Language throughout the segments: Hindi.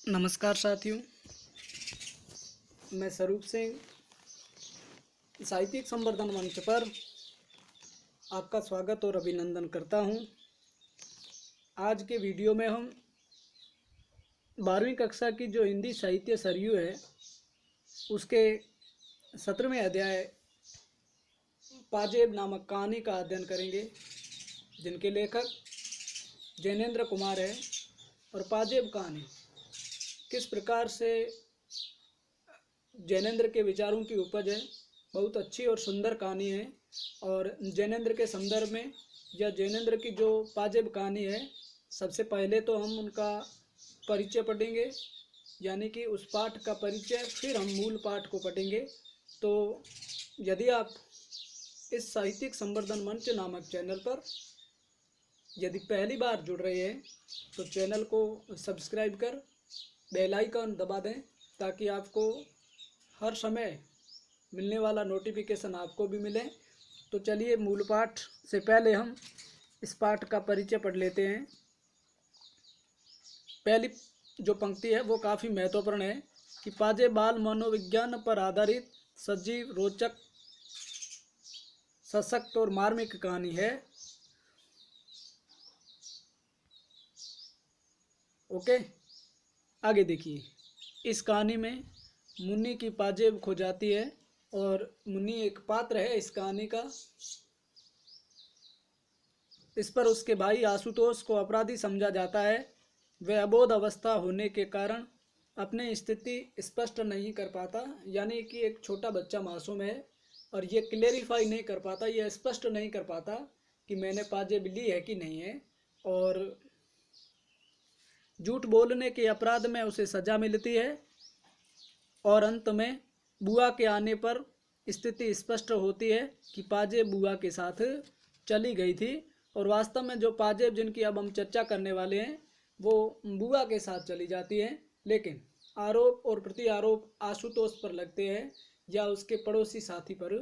नमस्कार साथियों, मैं स्वरूप सिंह साहित्यिक संवर्धन मंच पर आपका स्वागत और अभिनंदन करता हूं। आज के वीडियो में हम 12वीं कक्षा की जो हिंदी साहित्य सरयू है उसके 17वें अध्याय पाजेब नामक कहानी का अध्ययन करेंगे, जिनके लेखक जैनेन्द्र कुमार है। और पाजेब कहानी किस प्रकार से जैनेन्द्र के विचारों की उपज है, बहुत अच्छी और सुंदर कहानी है। और जैनेन्द्र के संदर्भ में या जैनेन्द्र की जो पाजेब कहानी है, सबसे पहले तो हम उनका परिचय पढ़ेंगे, यानी कि उस पाठ का परिचय, फिर हम मूल पाठ को पढ़ेंगे। तो यदि आप इस साहित्यिक संवर्धन मंच नामक चैनल पर यदि पहली बार जुड़ रहे हैं तो चैनल को सब्सक्राइब कर बेल आइकन दबा दें, ताकि आपको हर समय मिलने वाला नोटिफिकेशन आपको भी मिले। तो चलिए मूल पाठ से पहले हम इस पाठ का परिचय पढ़ लेते हैं। पहली जो पंक्ति है वो काफ़ी महत्वपूर्ण है कि पाजेब बाल मनोविज्ञान पर आधारित सजीव, रोचक, सशक्त और मार्मिक कहानी है। ओके, आगे देखिए। इस कहानी में मुन्नी की पाजेब खो जाती है और मुन्नी एक पात्र है इस कहानी का। इस पर उसके भाई आशुतोष को अपराधी समझा जाता है। वह अबोध अवस्था होने के कारण अपनी स्थिति स्पष्ट नहीं कर पाता, यानी कि एक छोटा बच्चा मासूम है और ये क्लेरिफाई नहीं कर पाता, यह स्पष्ट नहीं कर पाता कि मैंने पाजेब ली है कि नहीं है। और झूठ बोलने के अपराध में उसे सजा मिलती है और अंत में बुआ के आने पर स्थिति स्पष्ट होती है कि पाजेब बुआ के साथ चली गई थी। और वास्तव में जो पाजेब जिनकी अब हम चर्चा करने वाले हैं वो बुआ के साथ चली जाती हैं, लेकिन आरोप और प्रति आरोप आशुतोष पर लगते हैं या उसके पड़ोसी साथी पर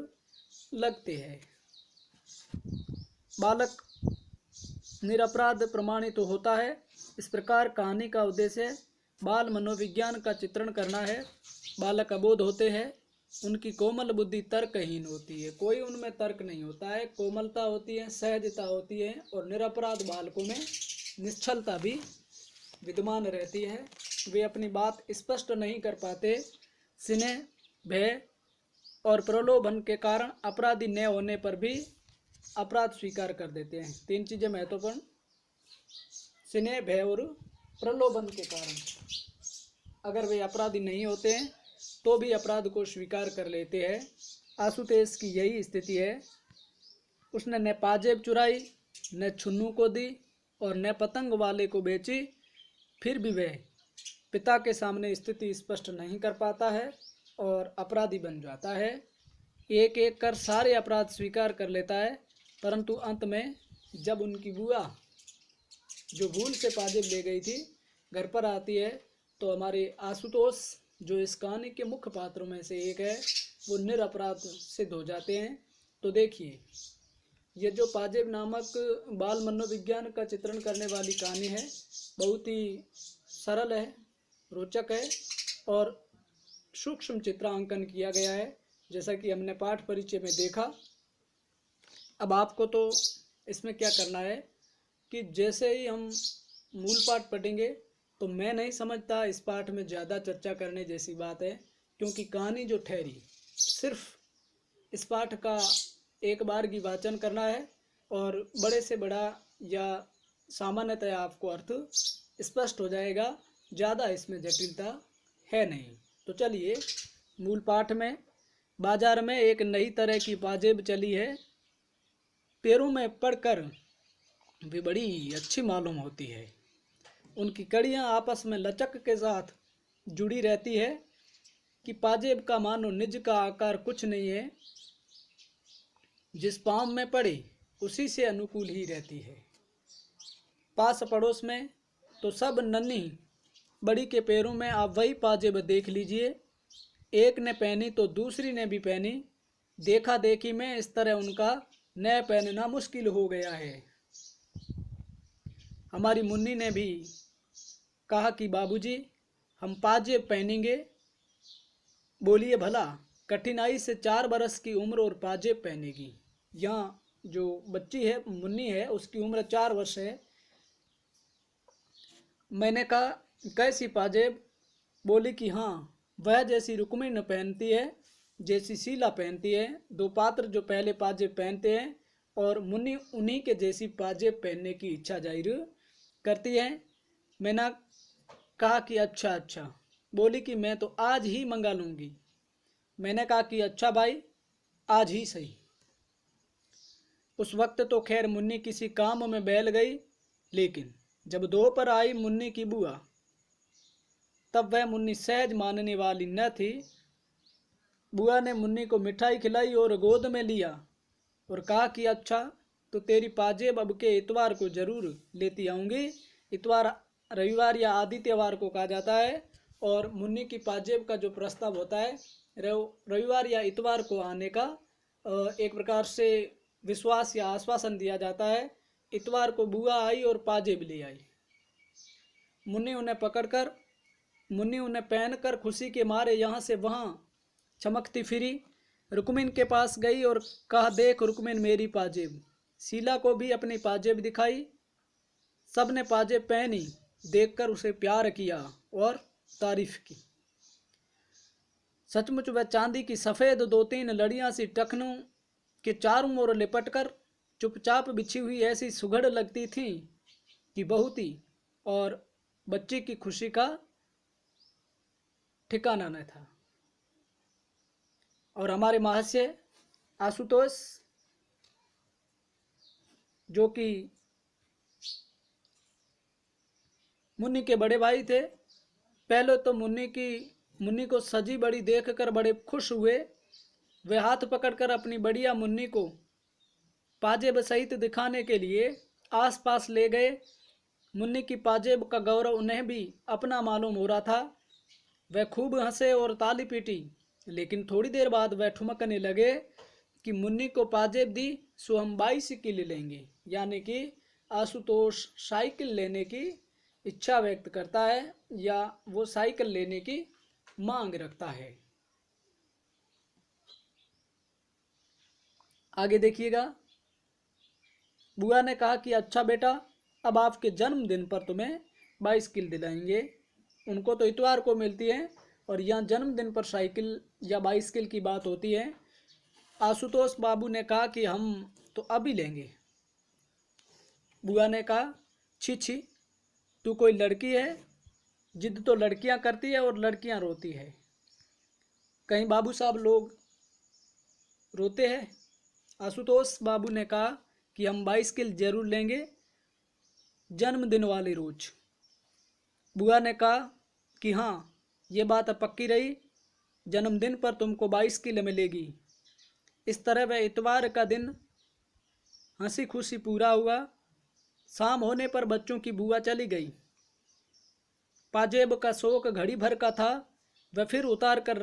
लगते हैं। बालक निरपराध प्रमाणित तो होता है। इस प्रकार कहानी का उद्देश्य बाल मनोविज्ञान का चित्रण करना है। बालक अबोध होते हैं, उनकी कोमल बुद्धि तर्कहीन होती है, कोई उनमें तर्क नहीं होता है, कोमलता होती है, सहजता होती है और निरपराध बालकों में निश्चलता भी विद्यमान रहती है। वे अपनी बात स्पष्ट नहीं कर पाते। स्नेह, भय और प्रलोभन के कारण अपराधी न होने पर भी अपराध स्वीकार कर देते हैं। तीन चीज़ें महत्वपूर्ण: स्नेह, भय और प्रलोभन के कारण अगर वे अपराधी नहीं होते हैं तो भी अपराध को स्वीकार कर लेते हैं। आशुतोष की यही स्थिति है। उसने न पाजेब चुराई, न छुन्नू को दी और न पतंग वाले को बेची। फिर भी वह पिता के सामने स्थिति स्पष्ट नहीं कर पाता है और अपराधी बन जाता है। एक एक कर सारे अपराध स्वीकार कर लेता है, परंतु अंत में जब उनकी बुआ जो भूल से पाजेब ले गई थी घर पर आती है तो हमारे आशुतोष जो इस कहानी के मुख्य पात्रों में से एक है वो निरपराध सिद्ध हो जाते हैं। तो देखिए, ये जो पाजेब नामक बाल मनोविज्ञान का चित्रण करने वाली कहानी है बहुत ही सरल है, रोचक है और सूक्ष्म चित्रांकन किया गया है, जैसा कि हमने पाठ परिचय में देखा। अब आपको तो इसमें क्या करना है कि जैसे ही हम मूल पाठ पढ़ेंगे तो मैं नहीं समझता इस पाठ में ज़्यादा चर्चा करने जैसी बात है, क्योंकि कहानी जो ठहरी सिर्फ इस पाठ का एक बार की वाचन करना है और बड़े से बड़ा या सामान्यतः आपको अर्थ स्पष्ट हो जाएगा। ज़्यादा इसमें जटिलता है नहीं। तो चलिए मूल पाठ में। बाजार में एक नई तरह की पाजेब चली है, पैरों में पड़कर वे बड़ी अच्छी मालूम होती है। उनकी कड़ियाँ आपस में लचक के साथ जुड़ी रहती है कि पाजेब का मानो निज का आकार कुछ नहीं है, जिस पाँव में पड़े उसी से अनुकूल ही रहती है। पास पड़ोस में तो सब नन्ही बड़ी के पैरों में आप वही पाजेब देख लीजिए। एक ने पहनी तो दूसरी ने भी पहनी। देखा देखी में इस तरह उनका न पहनना मुश्किल हो गया है। हमारी मुन्नी ने भी कहा कि बाबूजी, हम पाजेब पहनेंगे। बोलिए भला, कठिनाई से 4 बरस की उम्र और पाजेब पहनेगी। यहाँ जो बच्ची है, मुन्नी है, उसकी उम्र 4 वर्ष है। मैंने कहा, कैसी पाजेब? बोली कि हाँ, वह जैसी रुक्मिणी पहनती है, जैसी शीला पहनती है, 2 पात्र जो पहले पाजेब पहनते हैं, और मुन्नी उन्हीं के जैसी पाजेब पहनने की इच्छा जाहिर करती है। मैंने कहा कि अच्छा अच्छा। बोली कि मैं तो आज ही मंगा लूँगी। मैंने कहा कि अच्छा भाई, आज ही सही। उस वक्त तो खैर मुन्नी किसी काम में बैल गई, लेकिन जब दोपहर आई मुन्नी की बुआ, तब वह मुन्नी सहज मानने वाली न थी। बुआ ने मुन्नी को मिठाई खिलाई और गोद में लिया और कहा कि अच्छा, तो तेरी पाजेब अब के इतवार को जरूर लेती आऊँगी। इतवार रविवार या आदित्यवार को कहा जाता है, और मुन्नी की पाजेब का जो प्रस्ताव होता है, रविवार या इतवार को आने का एक प्रकार से विश्वास या आश्वासन दिया जाता है। इतवार को बुआ आई और पाजेब ले आई। मुन्नी उन्हें पहनकर खुशी के मारे यहाँ से वहाँ चमकती फिरी। रुक्मिन के पास गई और कहा, देख रुक्मिन, मेरी पाजेब। शीला को भी अपनी पाजेब दिखाई। सब ने पाजेब पहनी, देखकर उसे प्यार किया और तारीफ की। सचमुच वह चांदी की सफ़ेद 2-3 लड़ियाँ सी टखनों के चारों ओर लिपटकर चुपचाप बिछी हुई ऐसी सुघड़ लगती थी कि बहुत ही, और बच्ची की खुशी का ठिकाना न था। और हमारे महाशय आशुतोष, जो कि मुन्नी के बड़े भाई थे, पहले तो मुन्नी को सजी बड़ी देखकर बड़े खुश हुए। वे हाथ पकड़कर अपनी बढ़िया मुन्नी को पाजेब सहित दिखाने के लिए आसपास ले गए। मुन्नी की पाजेब का गौरव उन्हें भी अपना मालूम हो रहा था। वह खूब हंसे और ताली पीटी, लेकिन थोड़ी देर बाद वह ठुमकने लगे कि मुन्नी को पाजेब दी सो हम बाइसिकल लेंगे, यानी कि आशुतोष साइकिल लेने की इच्छा व्यक्त करता है, या वो साइकिल लेने की मांग रखता है। आगे देखिएगा। बुआ ने कहा कि अच्छा बेटा, अब आपके जन्मदिन पर तुम्हें बाइसिकल दिलाएंगे। उनको तो इतवार को मिलती है, और यहाँ जन्मदिन पर साइकिल या बाइसिकल की बात होती है। आशुतोष बाबू ने कहा कि हम तो अभी लेंगे। बुआ ने कहा, छी छी, तू कोई लड़की है? जिद तो लड़कियां करती है और लड़कियां रोती है। कहीं बाबू साहब लोग रोते हैं? आशुतोष बाबू ने कहा कि हम बाइसिकल जरूर लेंगे जन्मदिन वाले रोज। बुआ ने कहा कि हाँ, ये बात पक्की रही, जन्मदिन पर तुमको बाइसिकल मिलेगी। इस तरह वह इतवार का दिन हंसी खुशी पूरा हुआ। शाम होने पर बच्चों की बुआ चली गई। पाजेब का शौक घड़ी भर का था, वह फिर उतार कर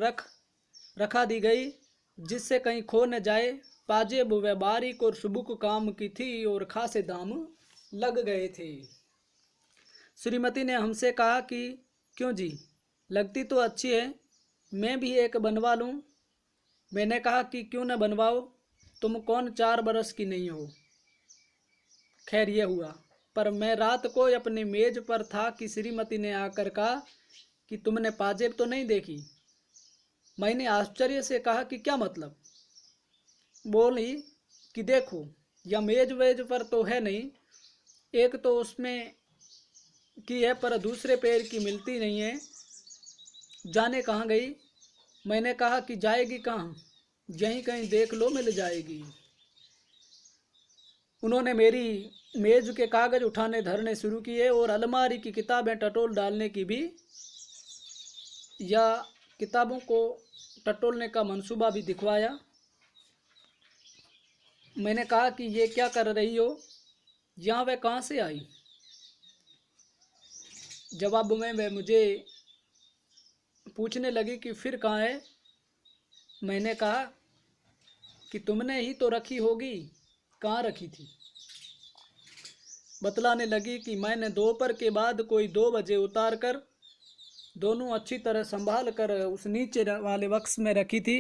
रखा दी गई, जिससे कहीं खो न जाए। पाजेब वह बारीक और सुबुक काम की थी और खासे दाम लग गए थे। श्रीमती ने हमसे कहा कि क्यों जी, लगती तो अच्छी है, मैं भी एक बनवा लूँ। मैंने कहा कि क्यों न बनवाओ, तुम कौन 4 बरस की नहीं हो। खैर ये हुआ, पर मैं रात को अपनी मेज पर था कि श्रीमती ने आकर कहा कि तुमने पाजेब तो नहीं देखी। मैंने आश्चर्य से कहा कि क्या मतलब? बोली कि देखो, यह मेज वेज पर तो है नहीं, एक तो उसमें की है, पर दूसरे पैर की मिलती नहीं है, जाने कहाँ गई। मैंने कहा कि जाएगी कहाँ, यहीं कहीं देख लो, मिल जाएगी। उन्होंने मेरी मेज के कागज उठाने धरने शुरू किए और अलमारी की किताबें टटोल डालने की भी, या किताबों को टटोलने का मंसूबा भी दिखवाया। मैंने कहा कि ये क्या कर रही हो, यहाँ वह कहाँ से आई? जवाब में वह मुझे पूछने लगी कि फिर कहाँ है। मैंने कहा कि तुमने ही तो रखी होगी, कहाँ रखी थी? बतलाने लगी कि मैंने दोपहर के बाद कोई 2 बजे उतार कर दोनों अच्छी तरह संभाल कर उस नीचे वाले बक्स में रखी थी।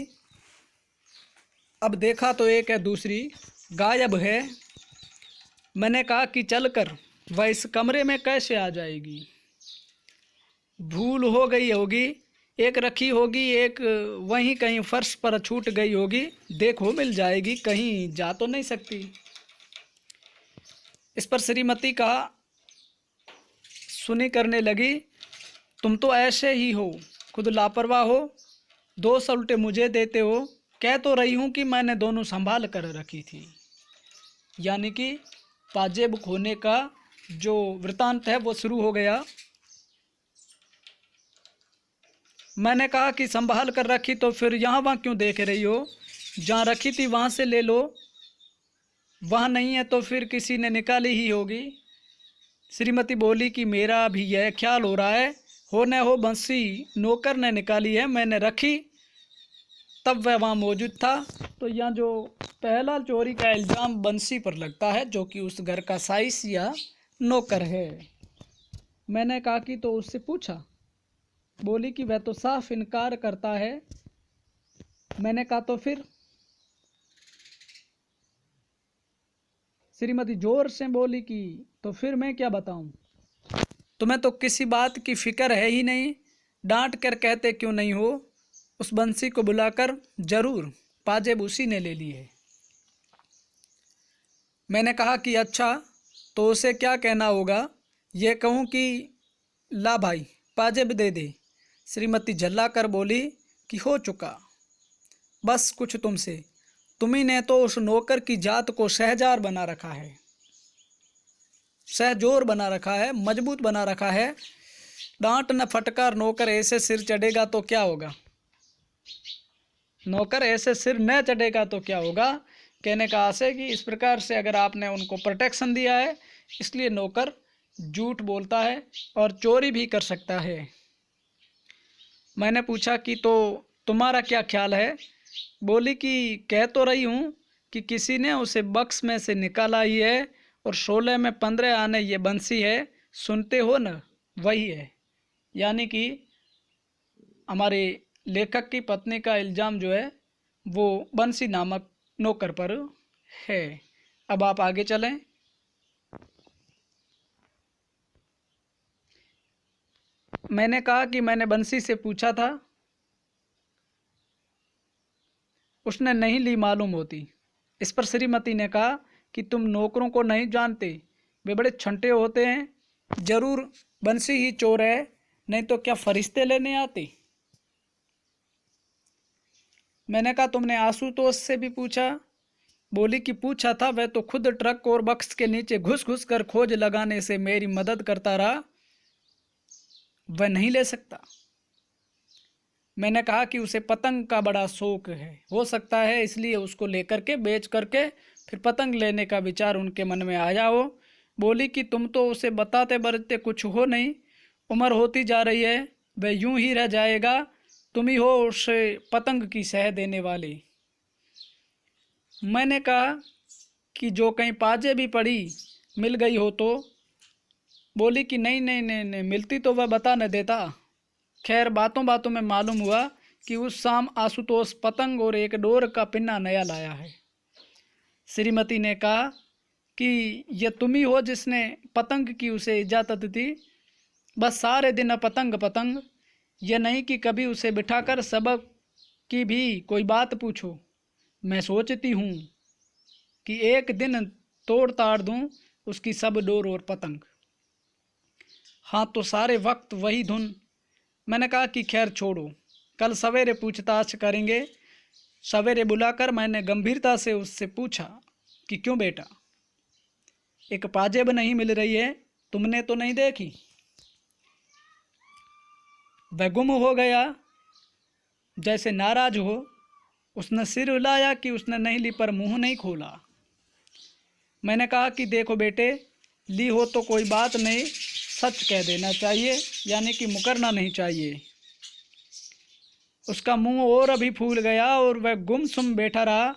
अब देखा तो एक है, दूसरी गायब है। मैंने कहा कि चलकर वह इस कमरे में कैसे आ जाएगी, भूल हो गई होगी, एक रखी होगी, एक वहीं कहीं फर्श पर छूट गई होगी, देखो मिल जाएगी, कहीं जा तो नहीं सकती। इस पर श्रीमती का सुनी करने लगी, तुम तो ऐसे ही हो, खुद लापरवाह हो, दोष उल्टे मुझे देते हो। कह तो रही हूँ कि मैंने दोनों संभाल कर रखी थी। यानी कि पाजेब खोने का जो वृतांत है वो शुरू हो गया। मैंने कहा कि संभाल कर रखी तो फिर यहाँ वहाँ क्यों देख रही हो, जहाँ रखी थी वहाँ से ले लो, वहाँ नहीं है तो फिर किसी ने निकाली ही होगी। श्रीमती बोली कि मेरा भी यह ख्याल हो रहा है, हो न हो बंसी नौकर ने निकाली है, मैंने रखी तब वह वहाँ मौजूद था। तो यहाँ जो पहला चोरी का इल्ज़ाम बंसी पर लगता है, जो कि उस घर का साइस या नौकर है। मैंने कहा कि तो उससे पूछा, बोली कि वह तो साफ इनकार करता है। मैंने कहा तो फिर? श्रीमती जोर से बोली कि तो फिर मैं क्या बताऊं, तुम्हें तो किसी बात की फिक्र है ही नहीं, डांट कर कहते क्यों नहीं हो। उस बंसी को बुलाकर, जरूर पाजेब उसी ने ले ली है। मैंने कहा कि अच्छा, तो उसे क्या कहना होगा, ये कहूँ कि ला भाई पाजेब दे दे। श्रीमती झल्ला कर बोली कि हो चुका, बस कुछ तुमसे, तुम्ही ने तो उस नौकर की जात को शहजार बना रखा है, सहजोर बना रखा है, मजबूत बना रखा है। डांट न फटकार नौकर ऐसे सिर चढ़ेगा तो क्या होगा, नौकर ऐसे सिर न चढ़ेगा तो क्या होगा। कहने का आशय कि इस प्रकार से अगर आपने उनको प्रोटेक्शन दिया है, इसलिए नौकर झूठ बोलता है और चोरी भी कर सकता है। मैंने पूछा कि तो तुम्हारा क्या ख्याल है। बोली कि कह तो रही हूँ कि किसी ने उसे बक्स में से निकाला ही है, और 16 में 15 आने ये बंसी है, सुनते हो न, वही है। यानी कि हमारे लेखक की पत्नी का इल्ज़ाम जो है वो बंसी नामक नौकर पर है। अब आप आगे चलें। मैंने कहा कि मैंने बंसी से पूछा था, उसने नहीं ली मालूम होती। इस पर श्रीमती ने कहा कि तुम नौकरों को नहीं जानते, वे बड़े छंटे होते हैं, जरूर बंसी ही चोर है, नहीं तो क्या फरिश्ते लेने आते। मैंने कहा तुमने आशुतोष से भी पूछा। बोली कि पूछा था, वह तो खुद ट्रक और बक्स के नीचे घुस घुस कर खोज लगाने से मेरी मदद करता रहा, वह नहीं ले सकता। मैंने कहा कि उसे पतंग का बड़ा शौक है, हो सकता है इसलिए उसको लेकर के बेच करके फिर पतंग लेने का विचार उनके मन में आया हो। बोली कि तुम तो उसे बताते बरतते कुछ हो नहीं, उम्र होती जा रही है, वह यूं ही रह जाएगा, तुम ही हो उसे पतंग की सह देने वाले। मैंने कहा कि जो कहीं पाजे भी पड़ी मिल गई हो तो। बोली कि नहीं नहीं नहीं नहीं, मिलती तो वह बता न देता। खैर बातों बातों में मालूम हुआ कि उस शाम आशुतोष पतंग और एक डोर का पिन्ना नया लाया है। श्रीमती ने कहा कि यह तुम ही हो जिसने पतंग की उसे इजाज़त दी, बस सारे दिन पतंग पतंग, यह नहीं कि कभी उसे बिठाकर सबक की भी कोई बात पूछो। मैं सोचती हूँ कि एक दिन तोड़ ताड़ दूँ उसकी सब डोर और पतंग। हाँ तो सारे वक्त वही धुन। मैंने कहा कि खैर छोड़ो, कल सवेरे पूछताछ करेंगे। सवेरे बुलाकर मैंने गंभीरता से उससे पूछा कि क्यों बेटा, एक पाजेब नहीं मिल रही है, तुमने तो नहीं देखी। वह गुम हो गया, जैसे नाराज हो। उसने सिर हिलाया कि उसने नहीं ली, पर मुंह नहीं खोला। मैंने कहा कि देखो बेटे, ली हो तो कोई बात नहीं, सच कह देना चाहिए, यानी कि मुकरना नहीं चाहिए। उसका मुंह और अभी फूल गया और वह गुमसुम बैठा रहा।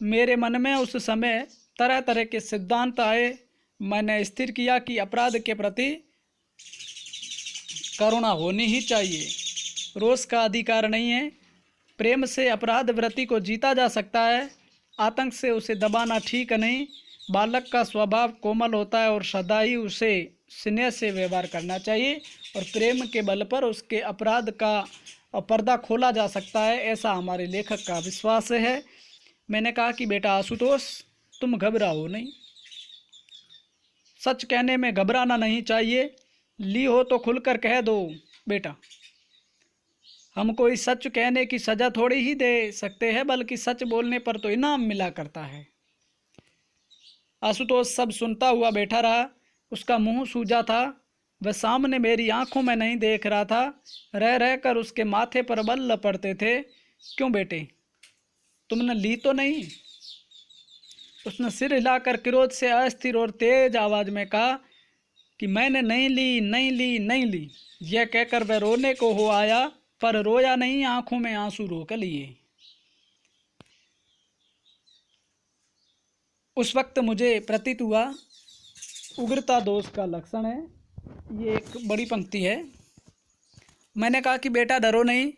मेरे मन में उस समय तरह तरह के सिद्धांत आए। मैंने स्थिर किया कि अपराध के प्रति करुणा होनी ही चाहिए। रोष का अधिकार नहीं है। प्रेम से अपराध वृत्ति को जीता जा सकता है, आतंक से उसे दबाना ठीक नहीं। बालक का स्वभाव कोमल होता है और सदा ही उसे स्नेह से व्यवहार करना चाहिए और प्रेम के बल पर उसके अपराध का पर्दा खोला जा सकता है, ऐसा हमारे लेखक का विश्वास है। मैंने कहा कि बेटा आशुतोष, तुम घबराओ नहीं, सच कहने में घबराना नहीं चाहिए। ली हो तो खुलकर कह दो बेटा। हम कोई सच कहने की सज़ा थोड़ी ही दे सकते हैं, बल्कि सच बोलने पर तो इनाम मिला करता है। आशुतोष सब सुनता हुआ बैठा रहा। उसका मुंह सूजा था, वह सामने मेरी आंखों में नहीं देख रहा था। रह रह कर उसके माथे पर बल पड़ते थे। क्यों बेटे, तुमने ली तो नहीं? उसने सिर हिलाकर क्रोध से अस्थिर और तेज आवाज में कहा कि मैंने नहीं ली, नहीं ली, नहीं ली। यह कहकर वह रोने को हो आया, पर रोया नहीं, आंखों में आंसू रोक लिए। उस वक्त मुझे प्रतीत हुआ उग्रता दोष का लक्षण है। ये एक बड़ी पंक्ति है। मैंने कहा कि बेटा डरो नहीं,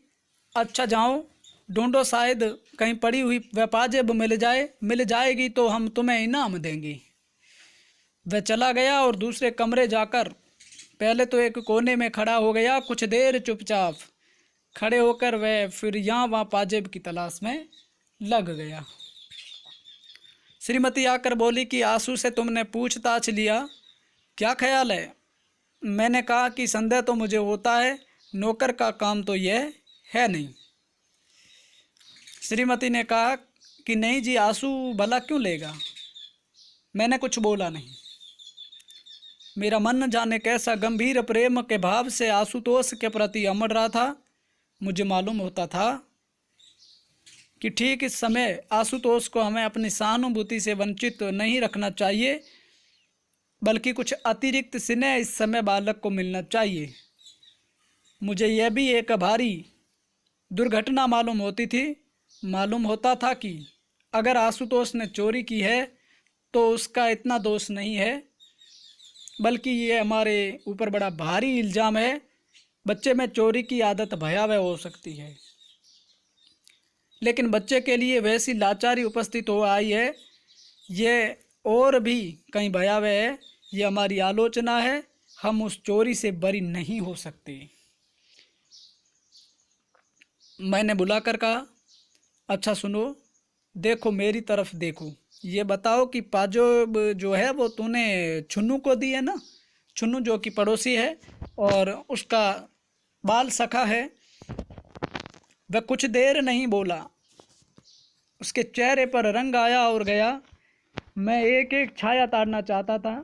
अच्छा जाओ ढूंढो, शायद कहीं पड़ी हुई वह पाजेब मिल जाए, मिल जाएगी तो हम तुम्हें इनाम देंगे। वह चला गया और दूसरे कमरे जाकर पहले तो एक कोने में खड़ा हो गया। कुछ देर चुपचाप खड़े होकर वह फिर यहाँ वहाँ पाजेब की तलाश में लग गया। श्रीमती आकर बोली कि आंसू से तुमने पूछताछ लिया, क्या ख्याल है? मैंने कहा कि संदेह तो मुझे होता है, नौकर का काम तो यह है नहीं। श्रीमती ने कहा कि नहीं जी, आंसू भला क्यों लेगा? मैंने कुछ बोला नहीं। मेरा मन न जाने कैसा गंभीर प्रेम के भाव से आशुतोष के प्रति अमड़ रहा था। मुझे मालूम होता था कि ठीक इस समय आशुतोष को हमें अपनी सहानुभूति से वंचित नहीं रखना चाहिए, बल्कि कुछ अतिरिक्त स्नेह इस समय बालक को मिलना चाहिए। मुझे यह भी एक भारी दुर्घटना मालूम होती थी। मालूम होता था कि अगर आशुतोष ने चोरी की है तो उसका इतना दोष नहीं है, बल्कि ये हमारे ऊपर बड़ा भारी इल्ज़ाम है। बच्चे में चोरी की आदत भयावह हो सकती है, लेकिन बच्चे के लिए वैसी लाचारी उपस्थित हो आई है, ये और भी कहीं भयावह है। ये हमारी आलोचना है, हम उस चोरी से बरी नहीं हो सकते। मैंने बुलाकर कहा, अच्छा सुनो, देखो मेरी तरफ देखो, ये बताओ कि पाजेब जो है वो तूने छुन्नू को दी है ना? छुन्नू जो कि पड़ोसी है और उसका बाल सखा है। वह कुछ देर नहीं बोला, उसके चेहरे पर रंग आया और गया। मैं एक एक छाया ताड़ना चाहता था।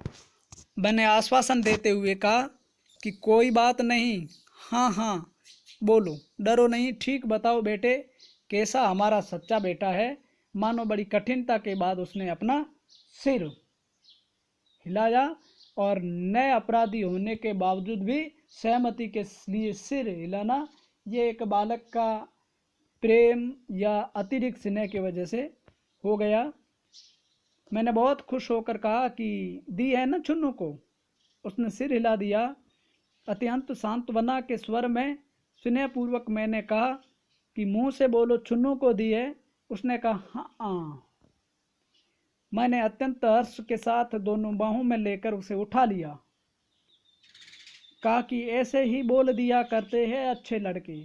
मैंने आश्वासन देते हुए कहा कि कोई बात नहीं, हाँ हाँ बोलो, डरो नहीं, ठीक बताओ बेटे, कैसा हमारा सच्चा बेटा है। मानो बड़ी कठिनता के बाद उसने अपना सिर हिलाया और नए अपराधी होने के बावजूद भी सहमति के लिए सिर हिलाना, ये एक बालक का प्रेम या अतिरिक्त स्नेह की वजह से हो गया। मैंने बहुत खुश होकर कहा कि दी है ना छुन्नू को? उसने सिर हिला दिया। अत्यंत सांत्वना के स्वर में स्नेहपूर्वक मैंने कहा कि मुंह से बोलो, छुन्नू को दी है? उसने कहा हाँ। मैंने अत्यंत हर्ष के साथ दोनों बाहों में लेकर उसे उठा लिया। कहा कि ऐसे ही बोल दिया करते हैं अच्छे लड़के,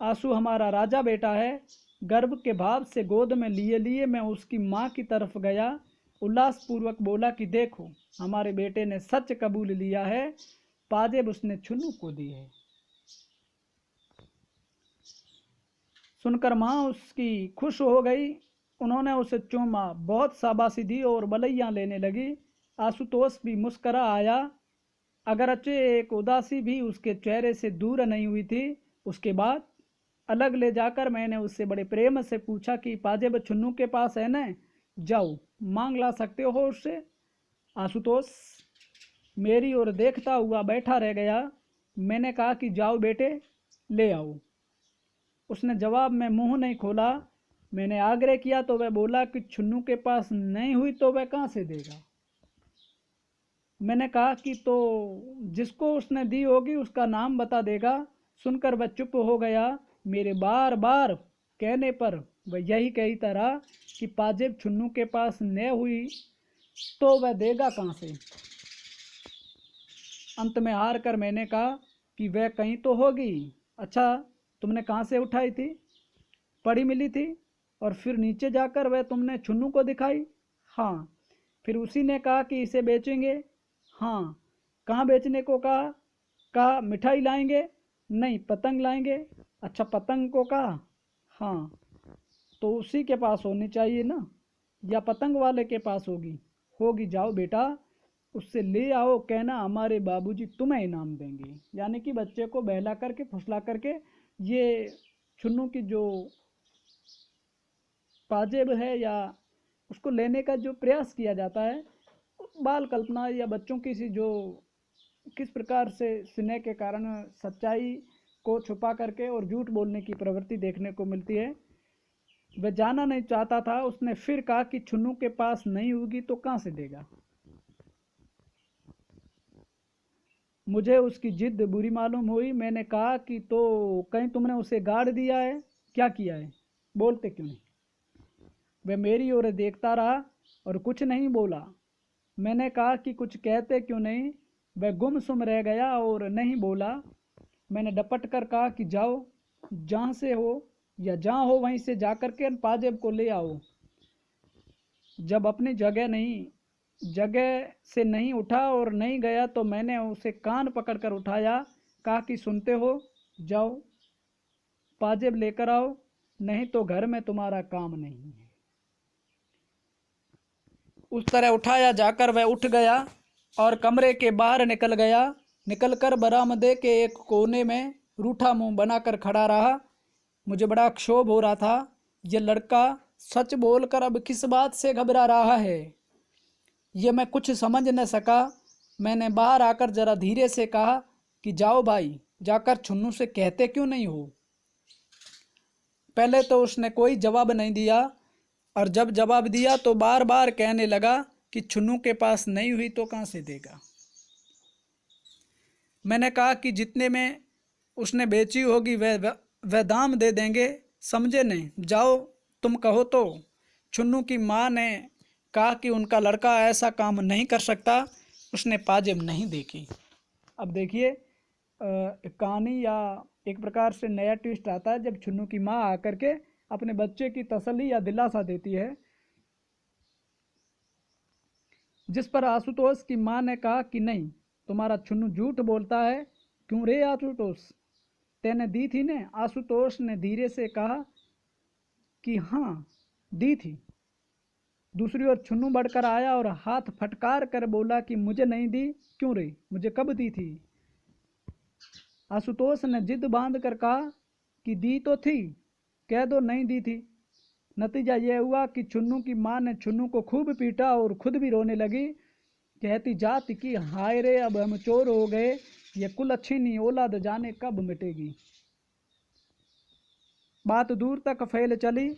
आंसू हमारा राजा बेटा है। गर्व के भाव से गोद में लिए लिए मैं उसकी माँ की तरफ गया। उल्लासपूर्वक बोला कि देखो, हमारे बेटे ने सच कबूल लिया है, पाजेब उसने छुन्नू को दी है। सुनकर माँ उसकी खुश हो गई। उन्होंने उसे चूमा, बहुत शाबाशी दी और बलैया लेने लगी। आशुतोष भी मुस्करा आया, अगरचे एक उदासी भी उसके चेहरे से दूर नहीं हुई थी। उसके बाद अलग ले जाकर मैंने उससे बड़े प्रेम से पूछा कि पाजेब छुन्नू के पास है न, जाओ मांग ला सकते हो उससे। आशुतोष मेरी ओर देखता हुआ बैठा रह गया। मैंने कहा कि जाओ बेटे, ले आओ। उसने जवाब में मुंह नहीं खोला। मैंने आग्रह किया तो वह बोला कि छुन्नू के पास नहीं हुई तो वह कहाँ से देगा। मैंने कहा कि तो जिसको उसने दी होगी उसका नाम बता देगा। सुनकर वह चुप हो गया। मेरे बार बार कहने पर वह यही कहता रहा कि पाजेब छुन्नू के पास न हुई तो वह देगा कहाँ से। अंत में हार कर मैंने कहा कि वह कहीं तो होगी। अच्छा, तुमने कहाँ से उठाई थी? पड़ी मिली थी और फिर नीचे जाकर वह तुमने छुन्नू को दिखाई? हाँ। फिर उसी ने कहा कि इसे बेचेंगे? हाँ। कहाँ बेचने को कहा? कहा मिठाई लाएंगे? नहीं, पतंग लाएंगे। अच्छा, पतंग को कहा? हाँ। तो उसी के पास होनी चाहिए ना, या पतंग वाले के पास होगी? होगी। जाओ बेटा, उससे ले आओ, कहना हमारे बाबूजी तुम्हें इनाम देंगे। यानी कि बच्चे को बहला करके फुसला करके ये छुन्नू की जो पाजेब है या उसको लेने का जो प्रयास किया जाता है, बाल कल्पना या बच्चों की सी जो किस प्रकार से स्नेह के कारण सच्चाई को छुपा करके और झूठ बोलने की प्रवृत्ति देखने को मिलती है। वह जाना नहीं चाहता था। उसने फिर कहा कि छुन्नू के पास नहीं होगी तो कहाँ से देगा। मुझे उसकी जिद बुरी मालूम हुई। मैंने कहा कि तो कहीं तुमने उसे गाड़ दिया है? क्या किया है? बोलते क्यों नहीं? वह मेरी ओर देखता रहा और कुछ नहीं बोला। मैंने कहा कि कुछ कहते क्यों नहीं? वह गुमसुम रह गया और नहीं बोला। मैंने डपट कर कहा कि जाओ, जहाँ से हो या जहाँ हो वहीं से जाकर के पाजेब को ले आओ। जब अपनी जगह से नहीं उठा और नहीं गया तो मैंने उसे कान पकड़कर उठाया। कहा कि सुनते हो, जाओ पाजेब लेकर आओ, नहीं तो घर में तुम्हारा काम नहीं है। उस तरह उठाया जाकर वह उठ गया और कमरे के बाहर निकल गया। निकलकर बरामदे के एक कोने में रूठा मुंह बनाकर खड़ा रहा। मुझे बड़ा क्षोभ हो रहा था। यह लड़का सच बोलकर अब किस बात से घबरा रहा है, ये मैं कुछ समझ न सका। मैंने बाहर आकर जरा धीरे से कहा कि जाओ भाई, जाकर छुन्नू से कहते क्यों नहीं हो। पहले तो उसने कोई जवाब नहीं दिया और जब जवाब दिया तो बार बार कहने लगा कि छुन्नू के पास नहीं हुई तो कहाँ से देगा। मैंने कहा कि जितने में उसने बेची होगी वह दाम दे देंगे, समझे नहीं? जाओ, तुम कहो तो। छुन्नू की माँ ने कहा कि उनका लड़का ऐसा काम नहीं कर सकता, उसने पाजेब नहीं देखी। अब देखिए, कहानी या एक प्रकार से नया ट्विस्ट आता है जब छुन्नू की माँ आकर के अपने बच्चे की तसल्ली या दिलासा देती है, जिस पर आशुतोष की माँ ने कहा कि नहीं, तुम्हारा छुन्नू झूठ बोलता है। क्यों रे आशुतोष, तेने दी थी ने? आशुतोष ने धीरे से कहा कि हाँ, दी थी। दूसरी ओर छुन्नू बढ़कर आया और हाथ फटकार कर बोला कि मुझे नहीं दी। क्यों रे, मुझे कब दी थी? आशुतोष ने जिद बांध कर कहा कि दी तो थी, कह दो नहीं दी थी। नतीजा यह हुआ कि छुन्नू की माँ ने छुन्नू को खूब पीटा और खुद भी रोने लगी। कहती जाति की हाय रे, अब हम चोर हो गए, ये कुल अच्छी नहीं औलाद जाने कब मिटेगी। बात दूर तक फैल चली।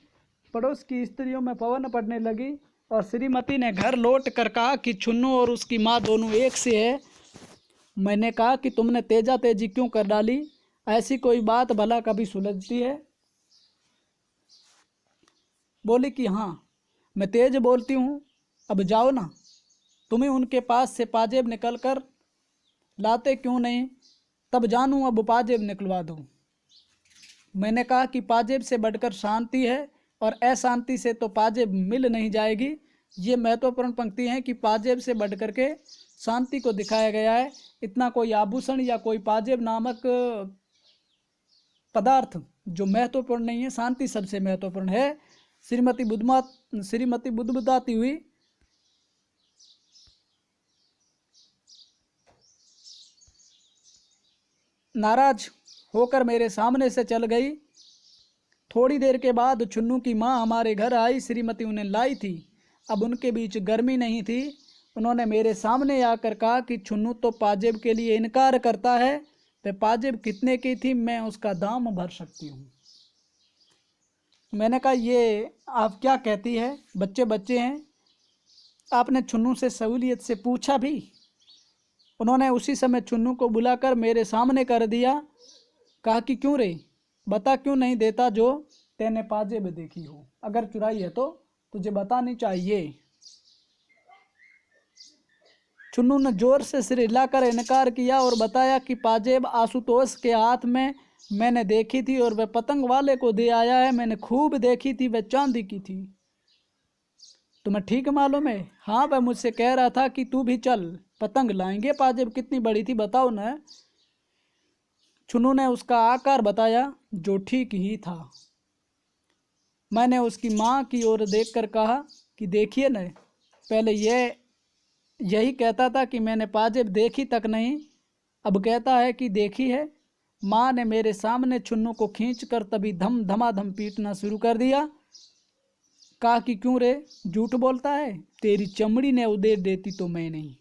पड़ोस की स्त्रियों में पवन पड़ने लगी और श्रीमती ने घर लौट कर कहा कि छुन्नू और उसकी माँ दोनों एक से है। मैंने कहा कि तुमने तेजा तेजी क्यों कर डाली? ऐसी कोई बात भला कभी सुलझती है? बोली कि हाँ, मैं तेज बोलती हूँ। अब जाओ ना, तुम्हें उनके पास से पाजेब निकल कर लाते क्यों नहीं? तब जानूँ, अब पाजेब निकलवा दो। मैंने कहा कि पाजेब से बढ़कर शांति है और अशांति से तो पाजेब मिल नहीं जाएगी। ये महत्वपूर्ण पंक्ति है कि पाजेब से बढ़ कर के शांति को दिखाया गया है। इतना कोई आभूषण या कोई पाजेब नामक पदार्थ जो महत्वपूर्ण नहीं है, शांति सबसे महत्वपूर्ण है। श्रीमती बुदबुदाती हुई नाराज होकर मेरे सामने से चल गई। थोड़ी देर के बाद छुन्नू की माँ हमारे घर आई। श्रीमती उन्हें लाई थी। अब उनके बीच गर्मी नहीं थी। उन्होंने मेरे सामने आकर कहा कि छुन्नू तो पाजेब के लिए इनकार करता है, तो पाजेब कितने की थी, मैं उसका दाम भर सकती हूँ। मैंने कहा ये आप क्या कहती है, बच्चे बच्चे हैं। आपने छुन्नू से सहूलियत से पूछा भी? उन्होंने उसी समय चुन्नू को बुलाकर मेरे सामने कर दिया। कहा कि क्यों रे, बता क्यों नहीं देता जो तेने पाजेब देखी हो? अगर चुराई है तो तुझे बतानी चाहिए। चुन्नू ने जोर से सिर हिलाकर इनकार किया और बताया कि पाजेब आशुतोष के हाथ में मैंने देखी थी और वह पतंग वाले को दे आया है। मैंने खूब देखी थी, वह चांदी की थी। तुम्हें ठीक मालूम है? हाँ, वह मुझसे कह रहा था कि तू भी चल, पतंग लाएंगे। पाजेब कितनी बड़ी थी बताओ न। चुन्नू ने उसका आकार बताया, जो ठीक ही था। मैंने उसकी माँ की ओर देखकर कहा कि देखिए न, पहले यही कहता था कि मैंने पाजेब देखी तक नहीं, अब कहता है कि देखी है। माँ ने मेरे सामने चुन्नू को खींचकर तभी धम धमाधम पीटना शुरू कर दिया। कहा कि क्यों रे, झूठ बोलता है, तेरी चमड़ी ने उदेड़ देती तो मैं नहीं।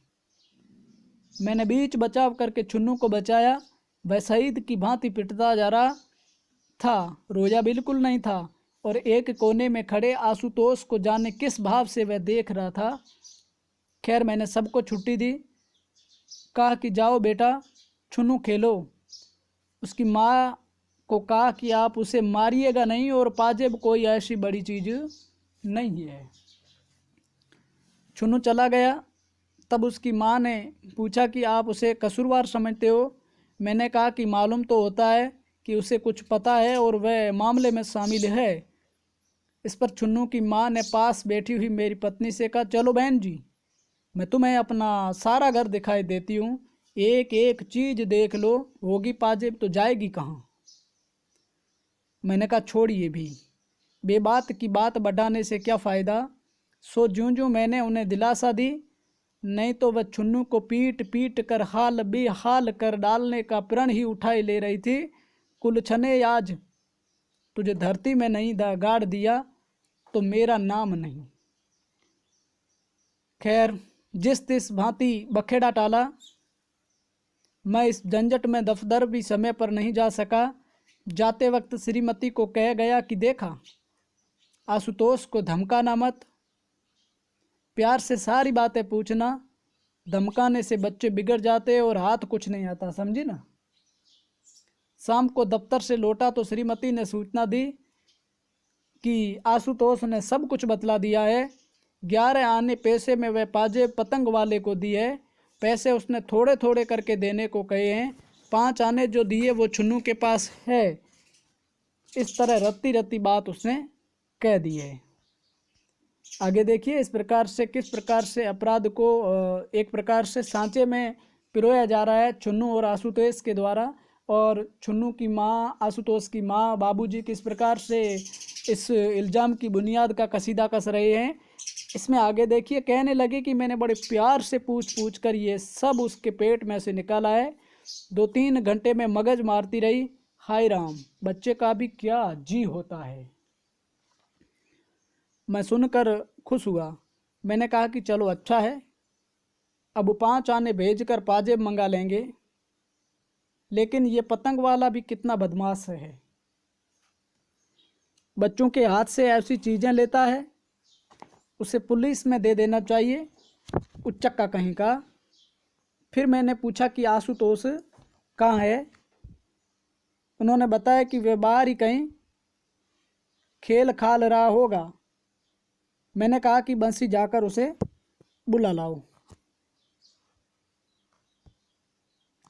मैंने बीच बचाव करके चुन्नू को बचाया। वह शहीद की भांति पिटता जा रहा था, रोया बिल्कुल नहीं था, और एक कोने में खड़े आशुतोष को जाने किस भाव से वह देख रहा था। खैर, मैंने सबको छुट्टी दी। कहा कि जाओ बेटा, चुन्नू खेलो। उसकी माँ को कहा कि आप उसे मारिएगा नहीं, और पाजेब कोई ऐसी बड़ी चीज़ नहीं है। चुन्नू चला गया। तब उसकी माँ ने पूछा कि आप उसे कसूरवार समझते हो? मैंने कहा कि मालूम तो होता है कि उसे कुछ पता है और वह मामले में शामिल है। इस पर चुन्नू की माँ ने पास बैठी हुई मेरी पत्नी से कहा, चलो बहन जी, मैं तुम्हें अपना सारा घर दिखाई देती हूँ, एक एक चीज़ देख लो, होगी पाजेब तो जाएगी कहाँ? मैंने कहा छोड़िए भी, बेबात की बात बढ़ाने से क्या फ़ायदा। सो ज्यों ज्यों मैंने उन्हें दिलासा दी, नहीं तो वह चुन्नू को पीट पीट कर हाल बेहाल कर डालने का प्रण ही उठाए ले रही थी। कुलछने, आज तुझे धरती में नहीं गाड़ दिया तो मेरा नाम नहीं। खैर, जिस तिस भांति बखेड़ा टाला। मैं इस झंझट में दफ्तर भी समय पर नहीं जा सका। जाते वक्त श्रीमती को कह गया कि देखा, आशुतोष को धमकाना मत, प्यार से सारी बातें पूछना, धमकाने से बच्चे बिगड़ जाते और हाथ कुछ नहीं आता, समझी ना। शाम को दफ्तर से लौटा तो श्रीमती ने सूचना दी कि आशुतोष ने सब कुछ बतला दिया है। 11 आने पैसे में वह पाजेब पतंग वाले को दिए। पैसे उसने थोड़े थोड़े करके देने को कहे हैं। 5 आने जो दिए वो चुन्नू के पास है। इस तरह रत्ती रत्ती बात उसने कह दी है। आगे देखिए, इस प्रकार से किस प्रकार से अपराध को एक प्रकार से सांचे में पिरोया जा रहा है चुन्नू और आशुतोष के द्वारा। और चुन्नू की माँ, आशुतोष की माँ, बाबूजी किस प्रकार से इस इल्ज़ाम की बुनियाद का कसीदा कस रहे हैं। इसमें आगे देखिए, कहने लगे कि मैंने बड़े प्यार से पूछ पूछ कर ये सब उसके पेट में से निकाला है। 2-3 घंटे में मगज मारती रही। हाय राम, बच्चे का भी क्या जी होता है। मैं सुनकर खुश हुआ। मैंने कहा कि चलो अच्छा है, अब 5 आने भेजकर पाजेब मंगा लेंगे। लेकिन ये पतंग वाला भी कितना बदमाश है, बच्चों के हाथ से ऐसी चीज़ें लेता है। उसे पुलिस में दे देना चाहिए, उच्चक्का कहीं का। फिर मैंने पूछा कि आशुतोष कहाँ है? उन्होंने बताया कि वे बाहर ही कहीं खेल खाल रहा होगा। मैंने कहा कि बंसी जाकर उसे बुला लाओ।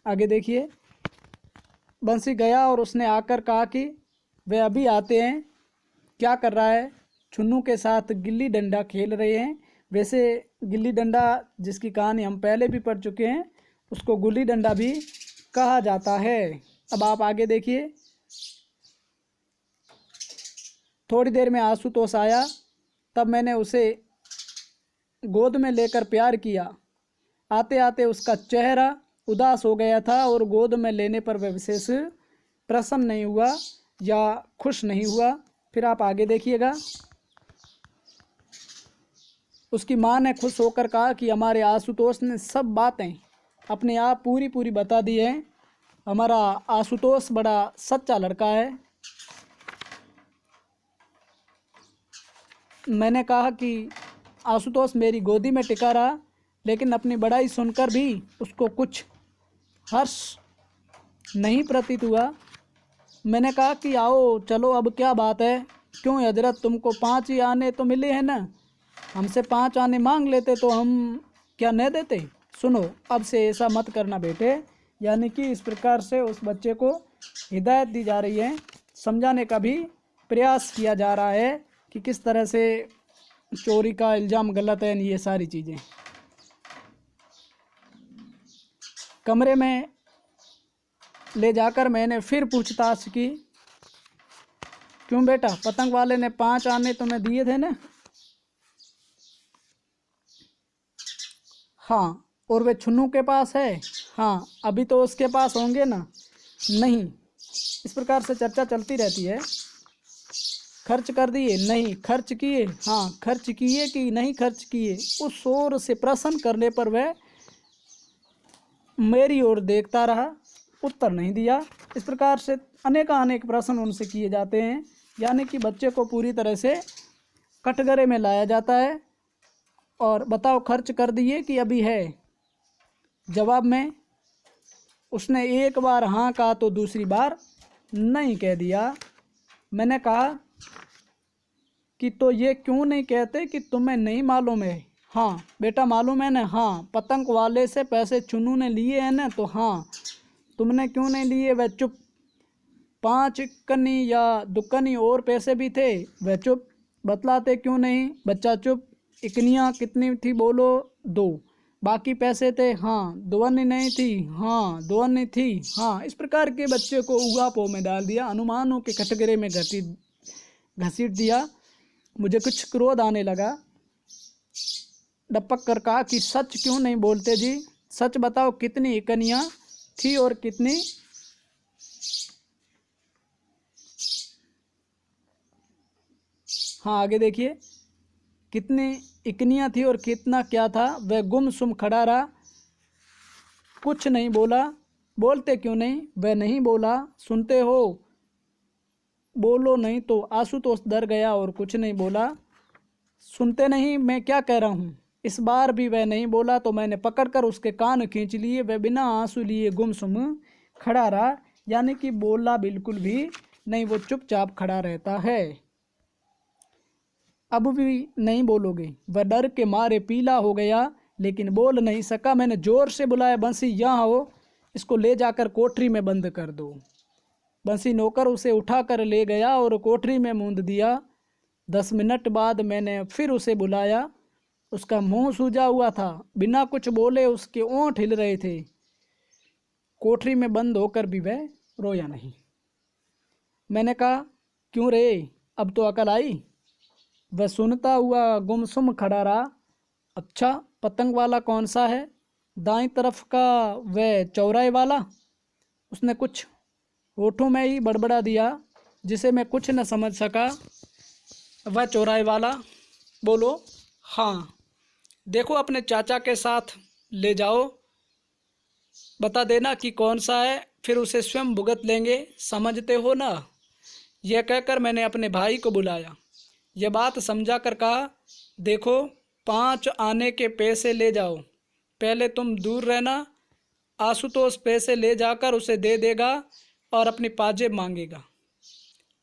आगे देखिए, बंसी गया और उसने आकर कहा कि वे अभी आते हैं। क्या कर रहा है? चुन्नू के साथ गिल्ली डंडा खेल रहे हैं। वैसे गिल्ली डंडा, जिसकी कहानी हम पहले भी पढ़ चुके हैं, उसको गुल्ली डंडा भी कहा जाता है। अब आप आगे देखिए। थोड़ी देर में आशुतोष आया। तब मैंने उसे गोद में लेकर प्यार किया। आते आते उसका चेहरा उदास हो गया था और गोद में लेने पर वह विशेष प्रसन्न नहीं हुआ या खुश नहीं हुआ। फिर आप आगे देखिएगा। उसकी माँ ने खुश होकर कहा कि हमारे आशुतोष ने सब बातें अपने आप पूरी पूरी बता दी है। हमारा आशुतोष बड़ा सच्चा लड़का है। मैंने कहा कि आशुतोष मेरी गोदी में टिका रहा, लेकिन अपनी बड़ाई सुनकर भी उसको कुछ हर्ष नहीं प्रतीत हुआ। मैंने कहा कि आओ चलो, अब क्या बात है, क्यों हजरत, तुमको 5 ही आने तो मिले हैं ना, हमसे 5 आने मांग लेते तो हम क्या नहीं देते। सुनो, अब से ऐसा मत करना बेटे। यानी कि इस प्रकार से उस बच्चे को हिदायत दी जा रही है, समझाने का भी प्रयास किया जा रहा है कि किस तरह से चोरी का इल्ज़ाम गलत है, ये सारी चीज़ें। कमरे में ले जाकर मैंने फिर पूछताछ की, क्यों बेटा, पतंग वाले ने 5 आने तुम्हें दिए थे ना? हाँ। और वे छुन्नू के पास है? हाँ। अभी तो उसके पास होंगे ना? नहीं। इस प्रकार से चर्चा चलती रहती है। खर्च कर दिए? नहीं। खर्च किए? हाँ। खर्च किए कि नहीं खर्च किए? उस ओर से प्रश्न करने पर वह मेरी ओर देखता रहा, उत्तर नहीं दिया। इस प्रकार से अनेक प्रश्न उनसे किए जाते हैं, यानी कि बच्चे को पूरी तरह से कटघरे में लाया जाता है। और बताओ खर्च कर दिए कि अभी है? जवाब में उसने एक बार हाँ कहा तो दूसरी बार नहीं कह दिया। मैंने कहा कि तो ये क्यों नहीं कहते कि तुम्हें नहीं मालूम है? हाँ बेटा मालूम है ना। हाँ। पतंग वाले से पैसे चुन्नू ने लिए हैं ना? तो हाँ। तुमने क्यों नहीं लिए? वह चुप। 5 कन्नी या दुक्कनी और पैसे भी थे? वह चुप। बतलाते क्यों नहीं? बच्चा चुप। इकनियाँ कितनी थी बोलो? 2। बाकी पैसे थे? हाँ। 2 अन्नी नहीं थी? हाँ। 2 अन्नी थी? हाँ। इस प्रकार के बच्चे को उगापों में डाल दिया, अनुमानों के कटघरे में घसीट दिया। मुझे कुछ क्रोध आने लगा। डपक कर कहा कि सच क्यों नहीं बोलते जी? सच बताओ, कितनी इकनियाँ थी और कितनी? हाँ आगे देखिए, कितनी इकनियाँ थी और कितना क्या था? वह गुमसुम खड़ा रहा, कुछ नहीं बोला। बोलते क्यों नहीं? वह नहीं बोला। सुनते हो? बोलो नहीं तो। आशुतोष डर गया और कुछ नहीं बोला। सुनते नहीं मैं क्या कह रहा हूँ? इस बार भी वह नहीं बोला तो मैंने पकड़कर उसके कान खींच लिए। वह बिना आंसू लिए गुमसुम खड़ा रहा, यानी कि बोला बिल्कुल भी नहीं, वो चुपचाप खड़ा रहता है। अब भी नहीं बोलोगे? वह डर के मारे पीला हो गया, लेकिन बोल नहीं सका। मैंने जोर से बुलाया, बंसी यहाँ हो, इसको ले जाकर कोठरी में बंद कर दो। बंसी नौकर उसे उठाकर ले गया और कोठरी में मूंद दिया। 10 मिनट बाद मैंने फिर उसे बुलाया। उसका मुंह सूजा हुआ था, बिना कुछ बोले उसके ओंठ हिल रहे थे। कोठरी में बंद होकर भी वह रोया नहीं। मैंने कहा, क्यों रे, अब तो अकल आई? वह सुनता हुआ गुमसुम खड़ा रहा। अच्छा, पतंग वाला कौन सा है? दाईं तरफ का, वह चौराहे वाला? उसने कुछ होठों में ही बड़बड़ा दिया, जिसे मैं कुछ न समझ सका। वह चौराहे वाला? बोलो। हाँ। देखो अपने चाचा के साथ ले जाओ, बता देना कि कौन सा है, फिर उसे स्वयं भुगत लेंगे, समझते हो ना? यह कहकर मैंने अपने भाई को बुलाया। यह बात समझा कर कहा, देखो 5 आने के पैसे ले जाओ, पहले तुम दूर रहना। आशुतोष पैसे ले जाकर उसे दे देगा और अपनी पाजेब मांगेगा।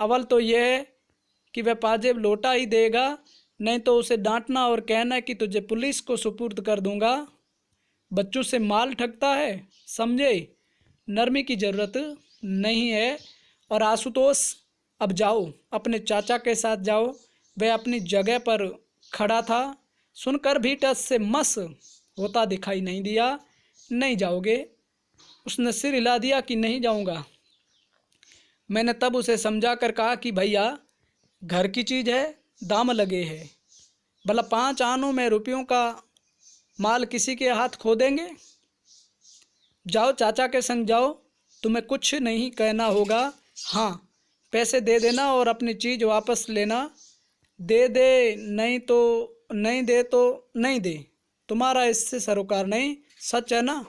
अव्वल तो यह है कि वह पाजेब लौटा ही देगा, नहीं तो उसे डांटना और कहना कि तुझे पुलिस को सुपुर्द कर दूंगा। बच्चों से माल ठगता है, समझे? नरमी की ज़रूरत नहीं है। और आशुतोष, अब जाओ, अपने चाचा के साथ जाओ। वह अपनी जगह पर खड़ा था, सुनकर भी टस से मस होता दिखाई नहीं दिया। नहीं जाओगे? उसने सिर हिला दिया कि नहीं जाऊंगा। मैंने तब उसे समझा कर कहा कि भैया, घर की चीज़ है, दाम लगे है, भला 5 आनों में रुपयों का माल किसी के हाथ खो देंगे? जाओ चाचा के संग जाओ, तुम्हें कुछ नहीं कहना होगा। हाँ, पैसे दे देना और अपनी चीज़ वापस लेना। दे दे, नहीं तो नहीं दे तो नहीं दे, तुम्हारा इससे सरोकार नहीं। सच है ना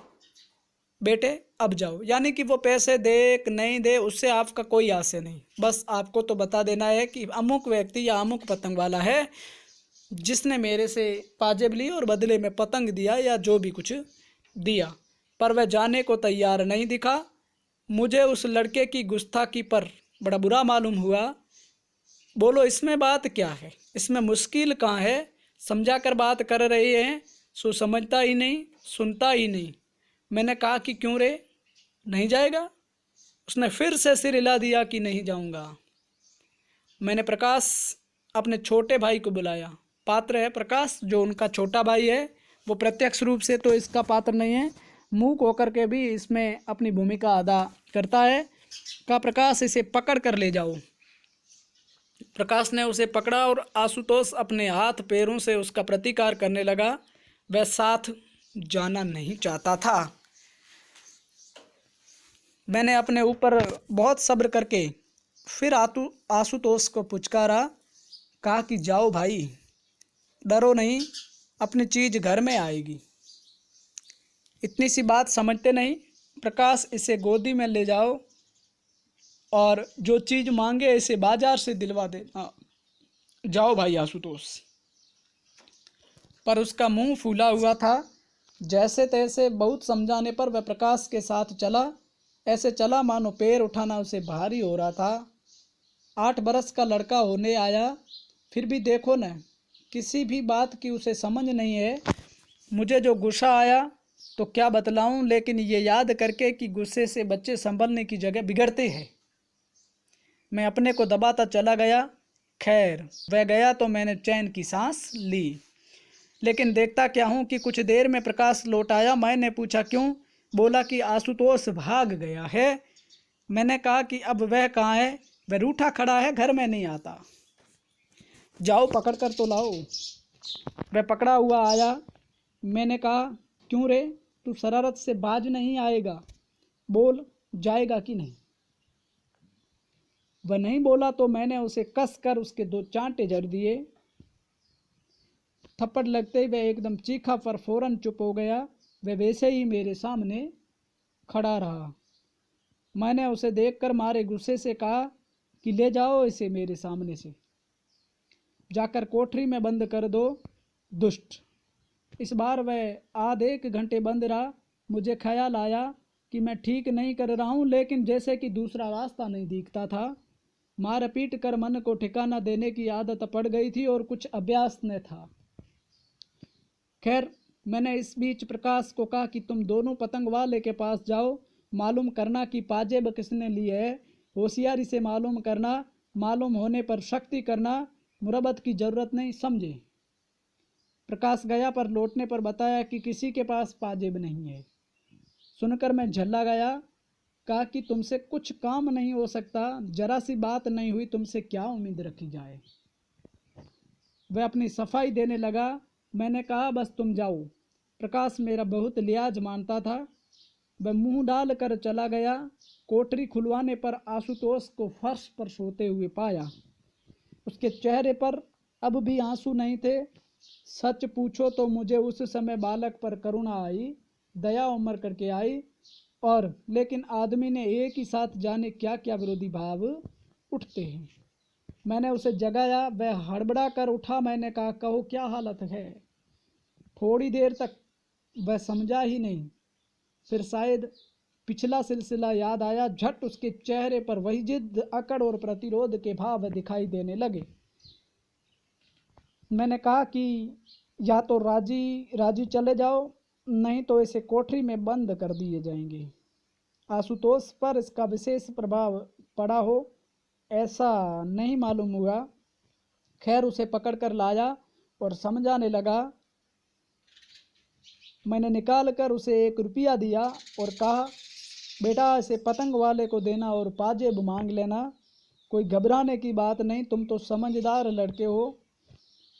बेटे? अब जाओ। यानी कि वो पैसे दे कि नहीं दे, उससे आपका कोई आशय नहीं, बस आपको तो बता देना है कि अमुक व्यक्ति या अमुक पतंग वाला है, जिसने मेरे से पाजेब ली और बदले में पतंग दिया या जो भी कुछ दिया, पर वह जाने को तैयार नहीं दिखा। मुझे उस लड़के की गुस्ताखी पर बड़ा बुरा मालूम हुआ। बोलो इसमें बात क्या है, इसमें मुश्किल कहाँ है? समझा कर बात कर रही हैं, सो समझता ही नहीं, सुनता ही नहीं। मैंने कहा कि क्यों रे, नहीं जाएगा? उसने फिर से सिर हिला दिया कि नहीं जाऊंगा। मैंने प्रकाश अपने छोटे भाई को बुलाया। पात्र है प्रकाश, जो उनका छोटा भाई है। वो प्रत्यक्ष रूप से तो इसका पात्र नहीं है, मूक होकर के भी इसमें अपनी भूमिका अदा करता है। कहा प्रकाश इसे पकड़ कर ले जाओ। प्रकाश ने उसे पकड़ा और आशुतोष अपने हाथ पैरों से उसका प्रतिकार करने लगा। वह साथ जाना नहीं चाहता था। मैंने अपने ऊपर बहुत सब्र करके फिर आशुतोष को पुचकारा। कहा कि जाओ भाई, डरो नहीं, अपनी चीज़ घर में आएगी। इतनी सी बात समझते नहीं। प्रकाश इसे गोदी में ले जाओ और जो चीज़ मांगे इसे बाजार से दिलवा देना। जाओ भाई आशुतोष। पर उसका मुंह फूला हुआ था। जैसे तैसे बहुत समझाने पर वह प्रकाश के साथ चला। ऐसे चला मानो पैर उठाना उसे भारी हो रहा था। 8 बरस का लड़का होने आया, फिर भी देखो न, किसी भी बात की उसे समझ नहीं है। मुझे जो गुस्सा आया तो क्या बतलाऊं, लेकिन ये याद करके कि गुस्से से बच्चे संभलने की जगह बिगड़ते हैं, मैं अपने को दबाता चला गया। खैर वह गया तो मैंने चैन की सांस ली। लेकिन देखता क्या हूँ कि कुछ देर में प्रकाश लौट आया। मैंने पूछा क्यों? बोला कि आशुतोष भाग गया है। मैंने कहा कि अब वह कहाँ है? वह रूठा खड़ा है, घर में नहीं आता। जाओ पकड़ कर तो लाओ। वह पकड़ा हुआ आया। मैंने कहा क्यों रे, तू शरारत से बाज नहीं आएगा? बोल, जाएगा कि नहीं? वह नहीं बोला तो मैंने उसे कस कर उसके 2 चांटे जड़ दिए। थप्पड़ लगते ही वह एकदम चीखा, पर फौरन चुप हो गया। वह वैसे ही मेरे सामने खड़ा रहा। मैंने उसे देखकर मारे गुस्से से कहा कि ले जाओ इसे मेरे सामने से, जाकर कोठरी में बंद कर दो। दुष्ट। इस बार वह आधे 1 घंटे बंद रहा। मुझे ख्याल आया कि मैं ठीक नहीं कर रहा हूँ, लेकिन जैसे कि दूसरा रास्ता नहीं दिखता था। मार पीट कर मन को ठिकाना देने की आदत पड़ गई थी और कुछ अभ्यास न था। खैर मैंने इस बीच प्रकाश को कहा कि तुम दोनों पतंग वाले के पास जाओ, मालूम करना कि पाजेब किसने ली है। होशियारी से मालूम करना, मालूम होने पर शक्ति करना, मुरब्बत की ज़रूरत नहीं, समझे। प्रकाश गया, पर लौटने पर बताया कि किसी के पास पाजेब नहीं है। सुनकर मैं झल्ला गया। कहा कि तुमसे कुछ काम नहीं हो सकता, जरा सी बात नहीं हुई, तुमसे क्या उम्मीद रखी जाए। वह अपनी सफाई देने लगा। मैंने कहा बस तुम जाओ। प्रकाश मेरा बहुत लिहाज मानता था। वह मुंह डाल कर चला गया। कोठरी खुलवाने पर आशुतोष को फर्श पर सोते हुए पाया। उसके चेहरे पर अब भी आंसू नहीं थे। सच पूछो तो मुझे उस समय बालक पर करुणा आई, दया उमड़ करके आई। और लेकिन आदमी ने एक ही साथ जाने क्या क्या विरोधी भाव उठते हैं। मैंने उसे जगाया। वह हड़बड़ा कर उठा। मैंने कहा कहो क्या हालत है? थोड़ी देर तक वह समझा ही नहीं। फिर शायद पिछला सिलसिला याद आया। झट उसके चेहरे पर वही जिद, अकड़ और प्रतिरोध के भाव दिखाई देने लगे। मैंने कहा कि या तो राजी राजी चले जाओ, नहीं तो इसे कोठरी में बंद कर दिए जाएंगे। आशुतोष पर इसका विशेष प्रभाव पड़ा हो ऐसा नहीं मालूम हुआ। खैर उसे पकड़ कर लाया और समझाने लगा। मैंने निकाल कर उसे 1 रुपया दिया और कहा बेटा इसे पतंग वाले को देना और पाजेब मांग लेना, कोई घबराने की बात नहीं, तुम तो समझदार लड़के हो।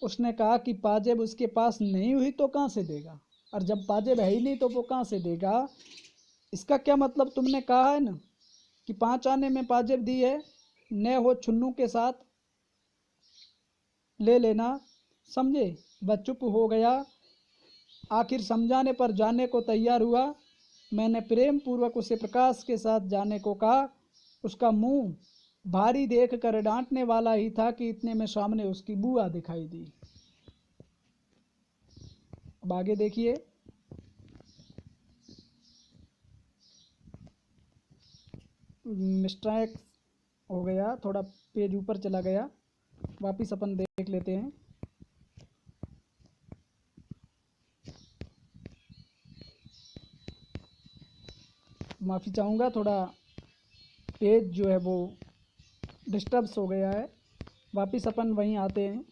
उसने कहा कि पाजेब उसके पास नहीं हुई तो कहाँ से देगा, और जब पाजेब है ही नहीं तो वो कहाँ से देगा। इसका क्या मतलब? तुमने कहा है ना कि 5 आने में पाजेब दी है, न हो छुन्नू के साथ ले लेना, समझे। वह चुप हो गया। आखिर समझाने पर जाने को तैयार हुआ। मैंने प्रेम पूर्वक उसे प्रकाश के साथ जाने को कहा। उसका मुंह भारी देख कर डांटने वाला ही था कि इतने में सामने उसकी बुआ दिखाई दी। अब आगे देखिए। मिस्टेक हो गया, थोड़ा पेज ऊपर चला गया, वापिस अपन देख लेते हैं। माफ़ी चाहूँगा, थोड़ा पेज जो है वो डिस्टर्ब्स हो गया है। वापिस अपन वहीं आते हैं,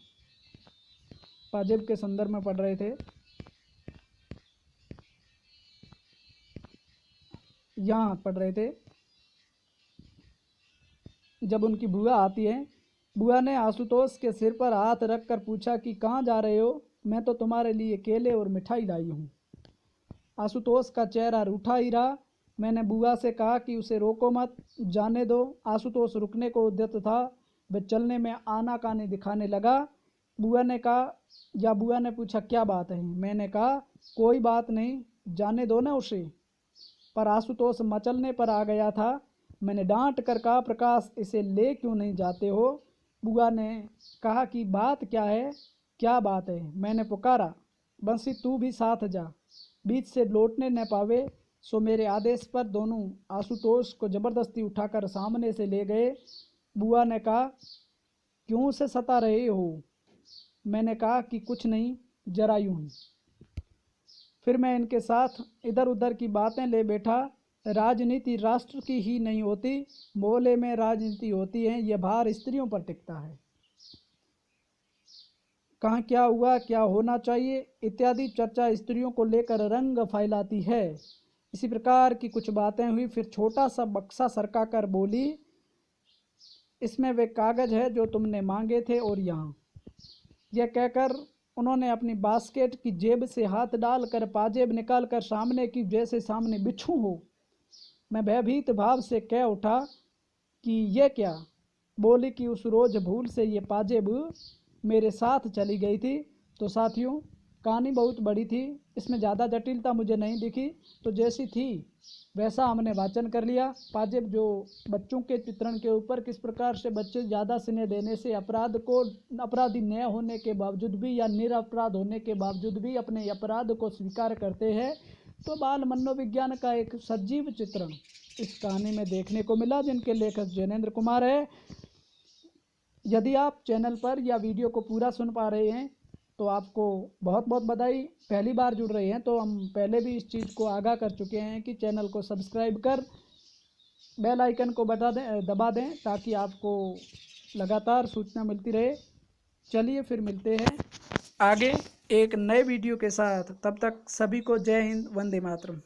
पाजेब के संदर्भ में पढ़ रहे थे। यहाँ पढ़ रहे थे, जब उनकी बुआ आती है, बुआ ने आशुतोष के सिर पर हाथ रख कर पूछा कि कहाँ जा रहे हो? मैं तो तुम्हारे लिए केले और मिठाई लाई हूँ। आशुतोष का चेहरा रूठा ही रहा। मैंने बुआ से कहा कि उसे रोको मत, जाने दो। आशुतोष रुकने को उद्यत था, वह चलने में आनाकानी दिखाने लगा। बुआ ने पूछा क्या बात है? मैंने कहा कोई बात नहीं, जाने दो ना उसे। पर आशुतोष मचलने पर आ गया था। मैंने डांट कर कहा प्रकाश, इसे ले क्यों नहीं जाते हो? बुआ ने कहा कि बात क्या है? क्या बात है? मैंने पुकारा, बंसी तू भी साथ जा। बीच से लौटने न पावे, सो मेरे आदेश पर दोनों आशुतोष को ज़बरदस्ती उठाकर सामने से ले गए। बुआ ने कहा क्यों उसे सता रहे हो? मैंने कहा कि कुछ नहीं, जरा यूं ही। फिर मैं इनके साथ इधर उधर की बातें ले बैठा। राजनीति राष्ट्र की ही नहीं होती, मोहल्ले में राजनीति होती है, यह भार स्त्रियों पर टिकता है। कहाँ क्या हुआ, क्या होना चाहिए इत्यादि चर्चा स्त्रियों को लेकर रंग फैलाती है। इसी प्रकार की कुछ बातें हुई। फिर छोटा सा बक्सा सरका कर बोली, इसमें वे कागज़ है जो तुमने मांगे थे और यहाँ। यह कहकर उन्होंने अपनी बास्केट की जेब से हाथ डालकर पाजेब निकाल कर सामने की, जैसे सामने बिच्छू हो। मैं भयभीत भाव से कह उठा कि ये क्या? बोली कि उस रोज़ भूल से ये पाजेब मेरे साथ चली गई थी। तो साथियों, कहानी बहुत बड़ी थी, इसमें ज़्यादा जटिलता मुझे नहीं दिखी, तो जैसी थी वैसा हमने वाचन कर लिया। पाजेब जो बच्चों के चित्रण के ऊपर किस प्रकार से बच्चे ज़्यादा स्नेह देने से अपराधी न होने के बावजूद भी या निरपराध होने के बावजूद भी अपने अपराध को स्वीकार करते हैं, तो बाल मनोविज्ञान का एक सजीव चित्रण इस कहानी में देखने को मिला, जिनके लेखक जैनेन्द्र कुमार है। यदि आप चैनल पर या वीडियो को पूरा सुन पा रहे हैं तो आपको बहुत बहुत बधाई। पहली बार जुड़ रहे हैं तो हम पहले भी इस चीज़ को आगाह कर चुके हैं कि चैनल को सब्सक्राइब कर बेल आइकन को दबा दें ताकि आपको लगातार सूचना मिलती रहे। चलिए फिर मिलते हैं आगे एक नए वीडियो के साथ। तब तक सभी को जय हिंद, वंदे मातरम।